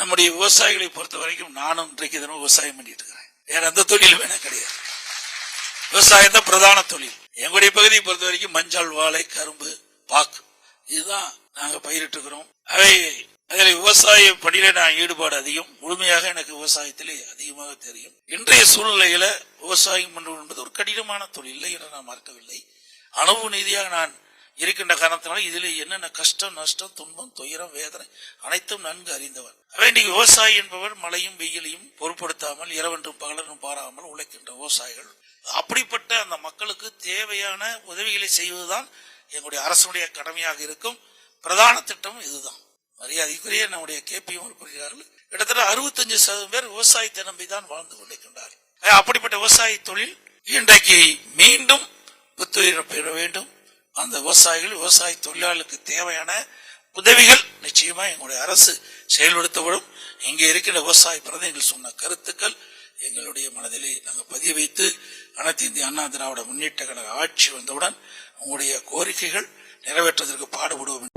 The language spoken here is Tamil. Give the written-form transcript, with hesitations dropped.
நம்முடைய விவசாயிகளை பொறுத்த வரைக்கும் நானும் இன்றைக்கு தினம் விவசாயம் பண்ணிட்டு இருக்கிறேன். வேற எந்த தொழிலும் எனக்கு கிடையாது. விவசாயம் தான் பிரதான தொழில். எங்களுடைய பகுதியை பொறுத்த வரைக்கும் மஞ்சள், வாழை, கரும்பு, பாக்கு இதுதான் நாங்க பயிரிட்டு இருக்கிறோம். அதில் விவசாய பணியில நான் ஈடுபாடு அதிகம். முழுமையாக எனக்கு விவசாயத்திலே அதிகமாக தெரியும். இன்றைய சூழ்நிலையில விவசாயம் பண்ணுவது என்பது ஒரு கடினமான தொழில் இல்லை என்று நான் மறக்கவில்லை. அனுபவ நீதியாக நான் இருக்கின்ற காரணத்தினால இதில் என்னென்ன கஷ்டம், நஷ்டம், துன்பம், துயரம், வேதனை அனைத்தும் நன்கு அறிந்தவர். இன்னைக்கு விவசாயி என்பவர் மழையும் வெயிலையும் பொருட்படுத்தாமல் இரவென்றும் பகலென்றும் பாராமல் உழைக்கின்ற விவசாயிகள். அப்படிப்பட்ட அந்த மக்களுக்கு தேவையான உதவிகளை செய்வதுதான் எங்களுடைய அரசுடைய கடமையாக இருக்கும். பிரதான திட்டம் இதுதான். மரியாதைக்குரிய நம்முடைய KPM உறுப்பினர்கள் கிட்டத்தட்ட 65% பேர் விவசாயத்தை நம்பிதான் வாழ்ந்து கொண்டிருக்கின்றார்கள். அப்படிப்பட்ட விவசாய தொழில் இன்றைக்கு மீண்டும் புத்துயிர் பெற வேண்டும். அந்த விவசாய தொழிலாளர்களுக்கு தேவையான உதவிகள் நிச்சயமா எங்களுடைய அரசு செயல்படுத்தப்படும். இங்கே இருக்கின்ற விவசாய பிரதிநிதிகள் சொன்ன கருத்துக்கள் எங்களுடைய மனதிலே நாங்கள் பதிய வைத்து அனைத்து இந்திய அண்ணா திராவிட முன்னேற்ற கழக ஆட்சி வந்தவுடன் உங்களுடைய கோரிக்கைகள் நிறைவேற்றுவதற்கு பாடுபடுவோம்.